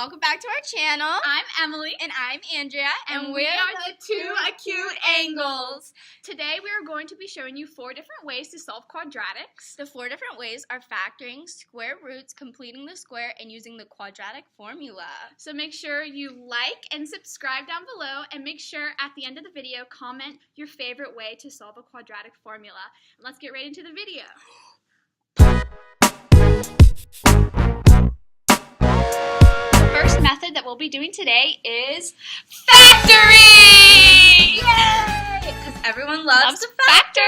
welcome back to our channel. I'm Emily. And I'm Andrea. And we are the Two Acute Angles. Today we are going to be showing you 4 different ways to solve quadratics. The 4 different ways are factoring, square roots, completing the square, and using the quadratic formula. So make sure you like and subscribe down below, and make sure at the end of the video, comment your favorite way to solve a quadratic formula. And let's get right into the video. First method that we'll be doing today is factoring! Yay! Because everyone loves to factor.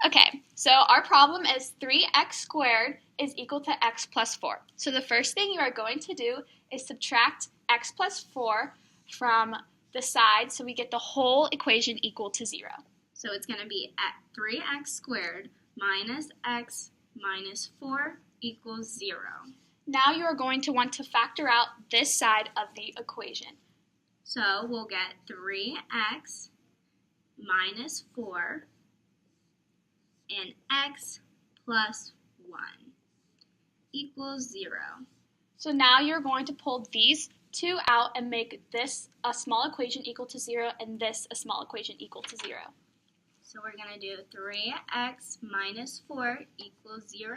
Okay, so our problem is 3x squared is equal to x plus 4. So the first thing you are going to do is subtract x plus 4 from the side so we get the whole equation equal to 0. So it's going to be at 3x squared minus x minus 4 equals 0. Now you are going to want to factor out this side of the equation. So we'll get 3x minus 4 and x plus 1 equals 0. So now you're going to pull these two out and make this a small equation equal to 0 and this a small equation equal to 0. So we're going to do 3x minus 4 equals 0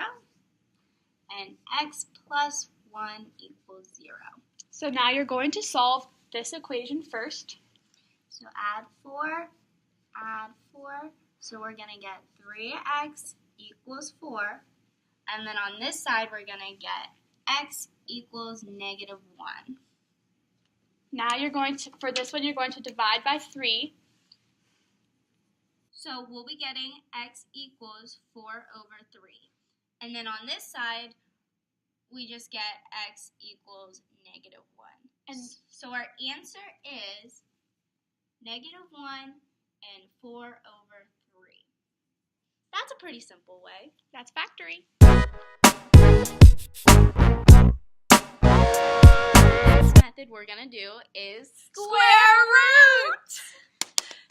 and x plus 1 equals 0. So now you're going to solve this equation first. So add 4. So we're going to get 3x equals 4. And then on this side, we're going to get x equals negative 1. Now you're going to, for this one, you're going to divide by 3. So we'll be getting x equals 4 over 3. And then on this side, we just get x equals negative 1. And so our answer is negative 1 and 4 over 3. That's a pretty simple way. That's factoring. Next method we're going to do is square root!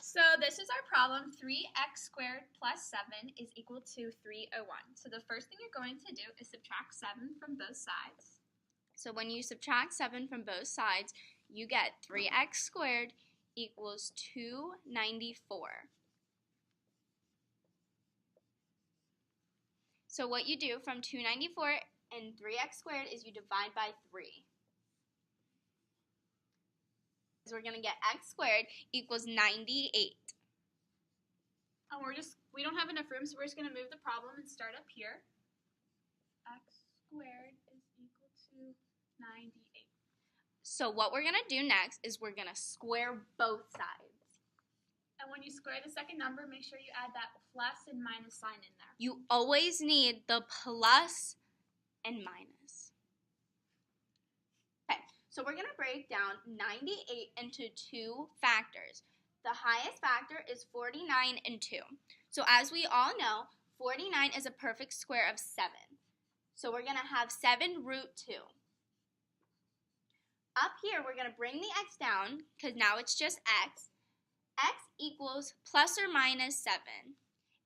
So this is our problem. 3x squared plus 7 is equal to 301. So the first thing you're going to do is subtract 7 from both sides. So when you subtract 7 from both sides, you get 3x squared equals 294. So what you do from 294 and 3x squared is you divide by 3. So we're going to get x squared equals 98. And we don't have enough room, so we're just going to move the problem and start up here. X squared is equal to 98. So what we're going to do next is we're going to square both sides. And when you square the second number, make sure you add that plus and minus sign in there. You always need the plus and minus. Okay, so we're going to break down 98 into 2 factors. The highest factor is 49 and 2. So as we all know, 49 is a perfect square of 7. So we're going to have 7 root 2. Up here, we're going to bring the x down because now it's just x. X equals plus or minus 7.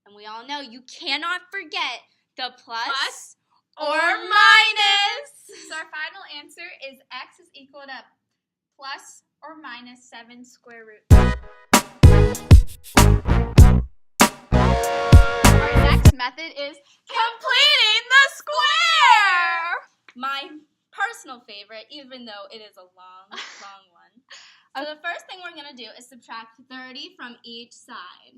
And we all know you cannot forget the plus or minus. So our final answer is x is equal to plus or minus 7 square root. Our next method is completing the square! My personal favorite, even though it is a long, long one. So the first thing we're going to do is subtract 30 from each side.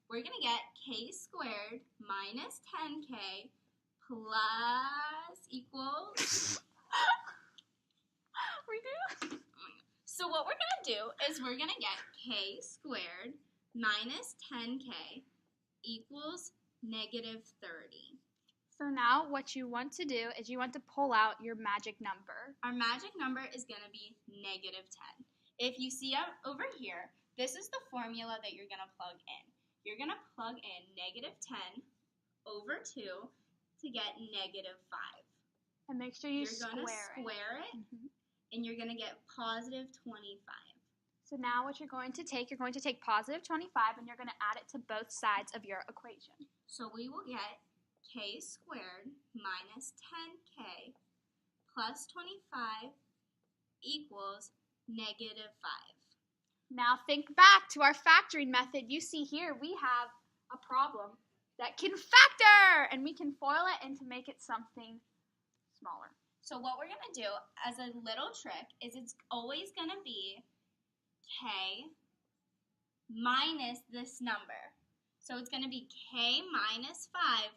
We're going to get k squared minus 10k plus equals... So what we're going to do is we're going to get k squared minus 10k equals negative 30. So now what you want to do is you want to pull out your magic number. Our magic number is going to be negative 10. If you see over here, this is the formula that you're going to plug in. You're going to plug in negative 10 over 2 to get negative 5. And make sure you're going to square it, and you're going to get positive 25. So now what you're going to take positive 25 and you're going to add it to both sides of your equation. So we will get k squared minus 10k plus 25 equals negative 5. Now think back to our factoring method. You see here we have a problem that can factor, and we can FOIL it and to make it something smaller. So what we're going to do as a little trick is it's always going to be k minus this number. So it's going to be k minus 5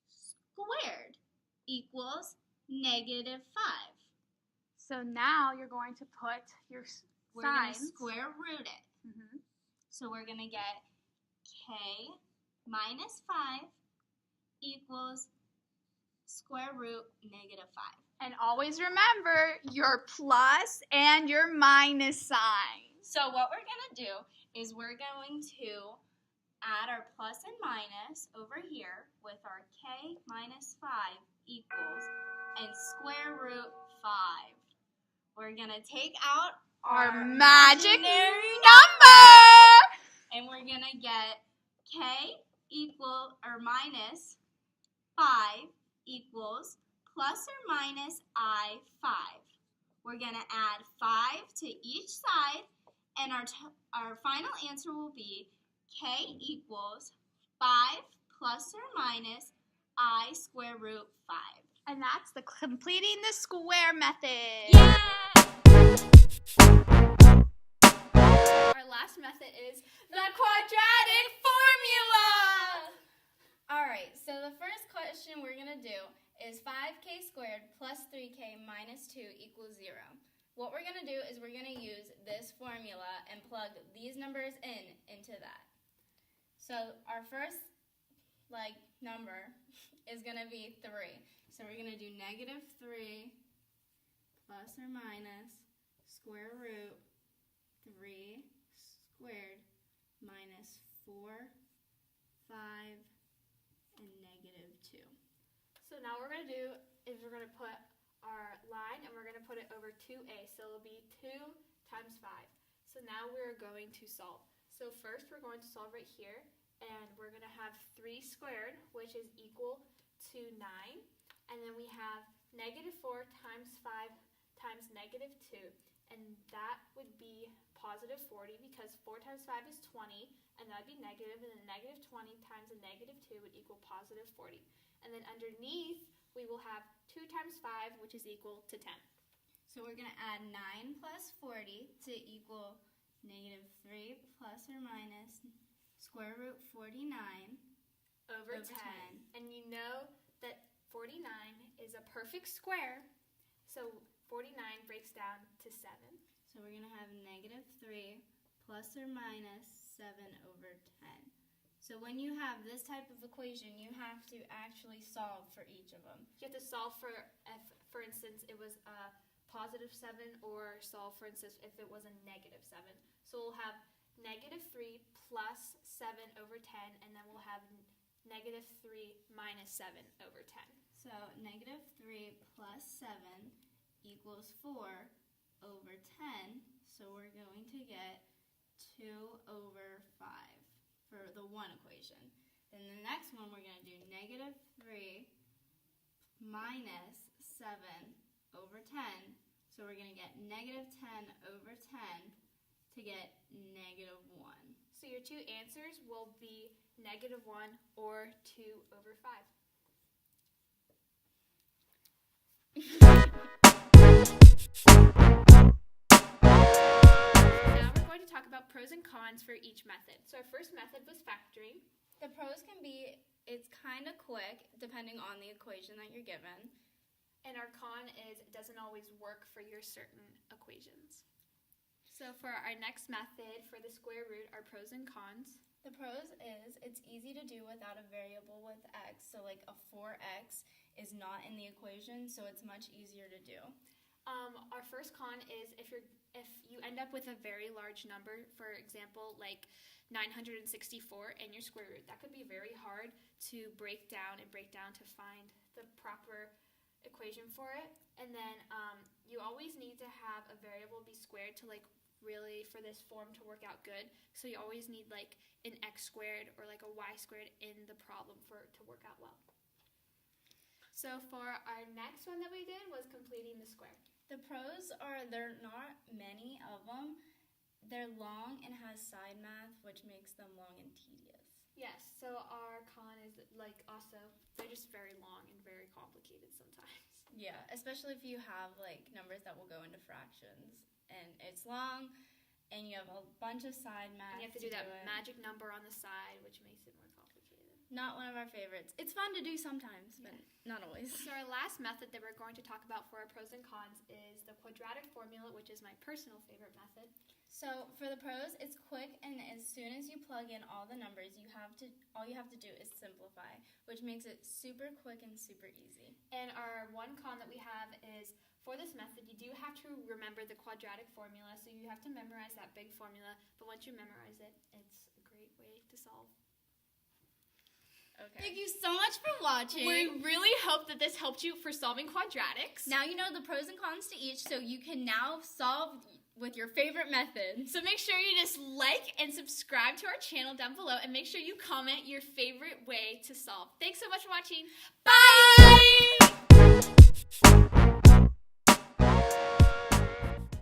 squared equals negative 5. So now you're going to put your We're going to signs. square root it. So we're going to get k minus 5 equals square root negative 5. And always remember your plus and your minus signs. So what we're going to do is we're going to add our plus and minus over here with our k minus 5 equals and square root 5. We're going to take out Our magic imaginary number! and we're going to get k equal or minus 5 equals plus or minus I5. We're going to add 5 to each side, and our final answer will be k equals 5 plus or minus I square root 5. And that's the completing the square method. Yeah! Our last method is the quadratic formula. Alright, so the first question we're going to do is 5k squared plus 3k minus 2 equals 0. What we're going to do is we're going to use this formula and plug these numbers into that. So our first number is going to be 3. So we're going to do negative 3 plus or minus square root 3 squared minus 4, 5, and negative 2. So now what we're going to do is we're going to put our line and we're going to put it over 2a. So it'll be 2 times 5. So now we're going to solve. So first we're going to solve right here, and we're going to have 3 squared, which is equal to 9. And then we have negative 4 times 5 times negative 2. And that would be positive 40 because 4 times 5 is 20, and that would be negative, and then negative 20 times a negative 2 would equal positive 40. And then underneath, we will have 2 times 5, which is equal to 10. So we're going to add 9 plus 40 to equal negative 3 plus or minus square root 49 over 10. And you know that 49 is a perfect square, so 49 breaks down to 7. So we're going to have negative 3 plus or minus 7 over 10. So when you have this type of equation, you have to actually solve for each of them. You have to solve for, if, for instance, it was a positive 7, or solve, for instance, if it was a negative 7. So we'll have negative 3 plus 7 over 10, and then we'll have negative 3 minus 7 over 10. So negative 3 plus 7 equals 4 over 10. So we're going to get 2 over 5 for the one equation. Then the next one we're going to do negative 3 minus 7 over 10. So we're going to get negative 10 over 10 to get negative 1. So your two answers will be negative 1 or 2 over 5. Now we're going to talk about pros and cons for each method. So our first method was factoring. The pros can be, it's kind of quick depending on the equation that you're given. And our con is it doesn't always work for your certain equations. So for our next method, for the square root, our pros and cons. The pros is it's easy to do without a variable with x. So like a 4x is not in the equation, so it's much easier to do. Our first con is if you end up with a very large number, for example, like 964 in your square root, that could be very hard to break down to find the proper equation for it. And then you always need to have a variable be squared to really for this form to work out good. So you always need like an x squared or like a y squared in the problem for it to work out well. So for our next one that we did was completing the square. The pros are there are not many of them. They're long and has side math, which makes them long and tedious. Yes, so our con is like also they're just very long and very complicated sometimes. Yeah, especially if you have like numbers that will go into fractions and it's long and you have a bunch of side math. And you have to do that magic number on the side, which makes it more complicated. Not one of our favorites. It's fun to do sometimes, but not always. So our last method that we're going to talk about for our pros and cons is the quadratic formula, which is my personal favorite method. So for the pros, it's quick, and as soon as you plug in all the numbers, all you have to do is simplify, which makes it super quick and super easy. And our one con that we have is for this method, you do have to remember the quadratic formula, so you have to memorize that big formula, but once you memorize it, it's a great way to solve. Okay. Thank you so much for watching. We really hope that this helped you for solving quadratics. Now you know the pros and cons to each, so you can now solve with your favorite method. So make sure you just like and subscribe to our channel down below, and make sure you comment your favorite way to solve. Thanks so much for watching. Bye!